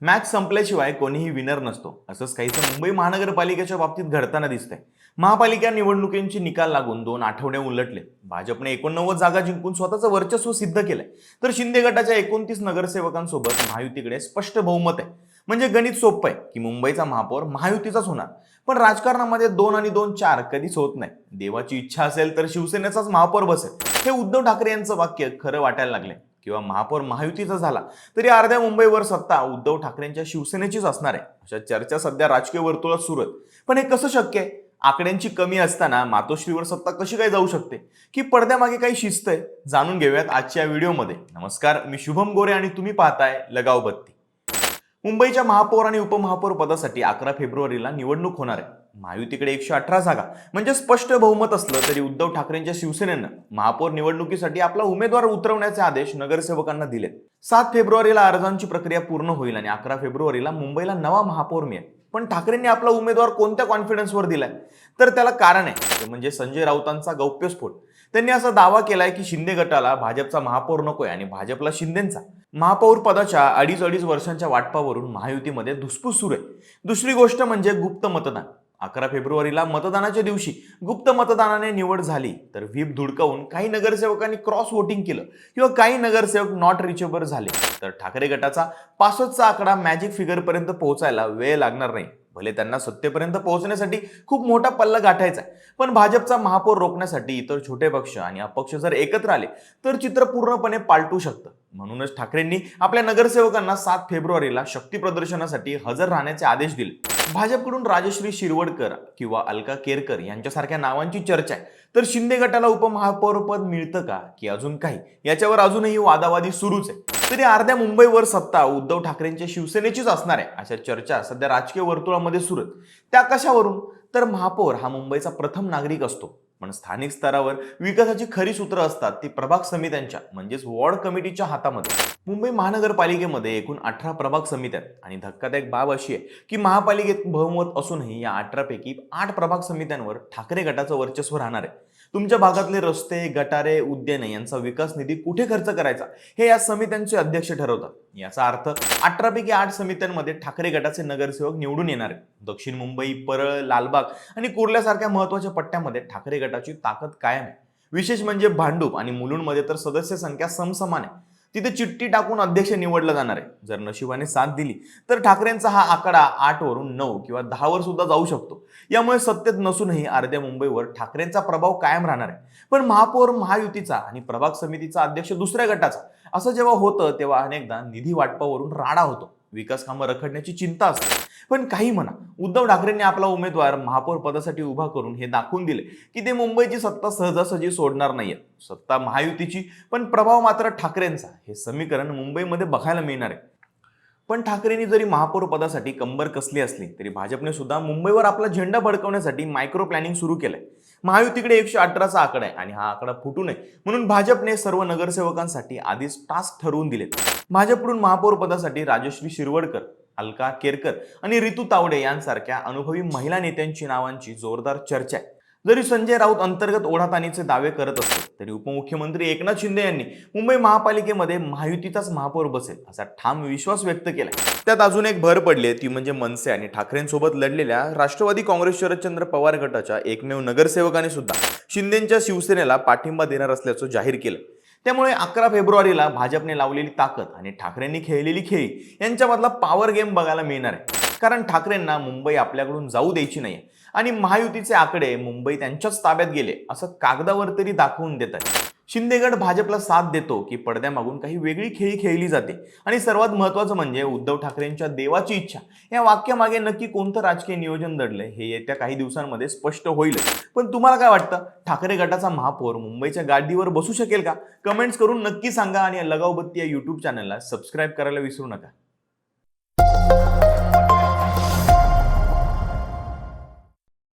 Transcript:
Match संपल्याशिवाय कोणीही winner नसतो, असंच काहीसं मुंबई महानगरपालिकेच्या बाबतीत घडताना दिसतंय. महापालिका निवडणुकींची निकाल लागून 2 आठवडे उलटले. भाजपने 89 जागा जिंकून स्वतःचं वर्चस्व सिद्ध केलंय, तर शिंदे गटाच्या 29 नगरसेवकांसोबत महायुतीकडे स्पष्ट बहुमत आहे. म्हणजे गणित सोपं आहे की मुंबईचा महापौर महायुतीचाच होणार. पण राजकारणामध्ये 2 आणि 2 4 कधीच होत नाही. देवाची इच्छा असेल तर शिवसेनेचाच महापौर बसेल, हे उद्धव ठाकरे यांचं वाक्य खरं वाटायला लागले. किंवा महापौर महायुतीचा झाला तरी अर्ध्या मुंबईवर सत्ता उद्धव ठाकरेंच्या शिवसेनेचीच असणार आहे, अशा चर्चा सध्या राजकीय वर्तुळात सुरू आहेत. पण हे कसं शक्य आहे? आकड्यांची कमी असताना मातोश्रीवर सत्ता कशी काय जाऊ शकते? की पडद्यामागे काही शिस्त आहे? जाणून घेऊयात आजच्या व्हिडिओमध्ये. नमस्कार, मी शुभम गोरे आणि तुम्ही पाहताय लगाव बत्ती. मुंबईच्या महापौर आणि उपमहापौर पदासाठी 11 फेब्रुवारीला निवडणूक होणार आहे. महायुतीकडे 118 जागा म्हणजे स्पष्ट बहुमत असलं तरी उद्धव ठाकरेंच्या शिवसेनेनं महापौर निवडणुकीसाठी आपला उमेदवार उतरवण्याचे आदेश नगरसेवकांना दिलेत. 7 फेब्रुवारीला अर्जांची प्रक्रिया पूर्ण होईल आणि 11 फेब्रुवारीला मुंबईला नवा महापौर मिळेल. पण ठाकरेंनी आपला उमेदवार कोणत्या कॉन्फिडन्सवर दिलाय? तर त्याला कारण आहे, ते म्हणजे संजय राऊतांचा गौप्यस्फोट. त्यांनी असा दावा केलाय की शिंदे गटाला भाजपचा महापौर नकोय आणि भाजपला शिंदेचा. महापौर पदाच्या अडीच वर्षांच्या वाटपावरून महायुतीमध्ये धुसफूस सुरू आहे. दुसरी गोष्ट म्हणजे गुप्त मतदान. 11 फेब्रुवारीला मतदानाच्या दिवशी गुप्त मतदानाने निवड झाली तर व्हीप धुडकावून काही नगरसेवकांनी क्रॉस वोटिंग केलं किंवा काही नगरसेवक नॉट रिचेबल झाले तर ठाकरे गटाचा 65चा आकडा मॅजिक फिगर पर्यंत पोहोचायला वेळ लागणार नाही. भले त्यांना सत्तेपर्यंत पोहोचण्यासाठी खूप मोठा पल्ला गाठायचा आहे, पण भाजपचा महापौर रोखण्यासाठी इतर छोटे पक्ष आणि अपक्ष जर एकत्र आले तर चित्र पूर्णपणे पालटू शकतं. म्हणूनच ठाकरेंनी आपल्या नगरसेवकांना 7 फेब्रुवारीला शक्ती प्रदर्शनासाठी हजर राहण्याचे आदेश दिले. भाजपकडून राजश्री शिरवडकर किंवा अलका केरकर यांच्यासारख्या नावांची चर्चा आहे. तर शिंदे गटाला उपमहापौर पद मिळतं का की अजून काही, याच्यावर अजूनही वादावादी सुरूच आहे. तरी अर्ध्या मुंबईवर सत्ता उद्धव ठाकरेंच्या शिवसेनेचीच असणार आहे, अशा चर्चा सध्या राजकीय वर्तुळामध्ये सुरू आहेत. त्या कशावरून? तर महापौर हा मुंबईचा प्रथम नागरिक असतो, पण स्थानिक स्तरावर विकासाची खरी सूत्र असतात ती प्रभाग समित्यांच्या म्हणजेच वॉर्ड कमिटीच्या हातामध्ये. मुंबई महानगरपालिकेमध्ये एकूण 18 प्रभाग समित्या आहेत आणि धक्कादायक बाब अशी आहे की महापालिकेत बहुमत असूनही या 18 पैकी 8 प्रभाग समित्यांवर ठाकरे गटाचं वर्चस्व राहणार आहे. तुमच्या भागातले रस्ते, गटारे, उद्याने यांचा विकास निधी कुठे खर्च करायचा हे या समित्यांचे अध्यक्ष ठरवतात. याचा अर्थ 18 पैकी 8 समित्यांमध्ये ठाकरे गटाचे नगरसेवक निवडून येणार आहेत. दक्षिण मुंबई, परळ, लालबाग आणि कुर्ल्यासारख्या महत्वाच्या पट्ट्यामध्ये ठाकरे गटाची ताकद कायम आहे. विशेष म्हणजे भांडूप आणि मुलुंडमध्ये तर सदस्य संख्या समसमान आहे. तिथे चिठ्ठी टाकून अध्यक्ष निवडला जाणार आहे. जर नशिबाने साथ दिली तर ठाकरेंचा हा आकडा 8 वरून 9 किंवा 10 वर सुद्धा जाऊ शकतो. यामुळे सत्तेत नसूनही अर्ध्या मुंबईवर ठाकरेंचा प्रभाव कायम राहणार आहे. पण महापौर महायुतीचा आणि प्रभाग समितीचा अध्यक्ष दुसऱ्या गटाचा असं जेव्हा होतं तेव्हा अनेकदा निधी वाटपावरून राडा होतो, विकास कामं रखडण्याची चिंता असते. पण काही म्हणा, उद्धव ठाकरेंनी आपला उमेदवार महापौर पदासाठी उभा करून हे दाखवून दिले की ते मुंबईची सत्ता सहजासहजी सोडणार नाहीये. सत्ता महायुतीची पण प्रभाव मात्र ठाकरेंचा, हे समीकरण मुंबईमध्ये बघायला मिळणार आहे. पण ठाकरेंनी जरी महापौर पदासाठी कंबर कसली असली तरी भाजपने सुद्धा मुंबईवर आपला झेंडा भडकवण्यासाठी मायक्रो प्लॅनिंग सुरू केलंय. महायुतीकडे 118चा आकडा आहे आणि हा आकडा फुटू नये म्हणून भाजपने सर्व नगरसेवकांसाठी आधीच टास्क ठरवून दिलेत. भाजपकडून महापौर पदासाठी राजश्री शिरवडकर, अलका केरकर आणि रितू तावडे यांसारख्या अनुभवी महिला नेत्यांची नावांची जोरदार चर्चा आहे. जरी संजय राऊत अंतर्गत ओढाताणीचे दावे करत असले तरी उपमुख्यमंत्री एकनाथ शिंदे यांनी मुंबई महापालिकेमध्ये महायुतीचाच महापौर बसेल असा ठाम विश्वास व्यक्त केला. त्यात अजून एक भर पडली आहे, ती म्हणजे मनसे आणि ठाकरेंसोबत लढलेल्या राष्ट्रवादी काँग्रेस शरदचंद्र पवार गटाच्या एकमेव नगरसेवकाने सुद्धा शिंदेच्या शिवसेनेला पाठिंबा देणार असल्याचं जाहीर केलं. त्यामुळे 11 फेब्रुवारीला भाजपने लावलेली ताकद आणि ठाकरेंनी खेळलेली खेळी यांच्यामधला पॉवर गेम बघायला मिळणार आहे. कारण ठाकरेंना मुंबई आपल्याकडून जाऊ द्यायची नाही आणि महायुतीचे आकडे मुंबई त्यांच्याच ताब्यात गेले असं कागदावर तरी दाखवून देत आहे. शिंदेगड भाजपला साथ देतो की पडद्यामागून काही वेगळी खेळी खेळली जाते? आणि सर्वात महत्त्वाचं म्हणजे उद्धव ठाकरेंच्या देवाची इच्छा या वाक्यामागे नक्की कोणतं राजकीय नियोजन दडलंय हे येत्या काही दिवसांमध्ये स्पष्ट होईल. पण तुम्हाला काय वाटतं, ठाकरे गटाचा महापौर मुंबईच्या गाडीवर बसू शकेल का? कमेंट्स करून नक्की सांगा आणि लगावबत्ती या YouTube चॅनलला सबस्क्राईब करायला विसरू नका.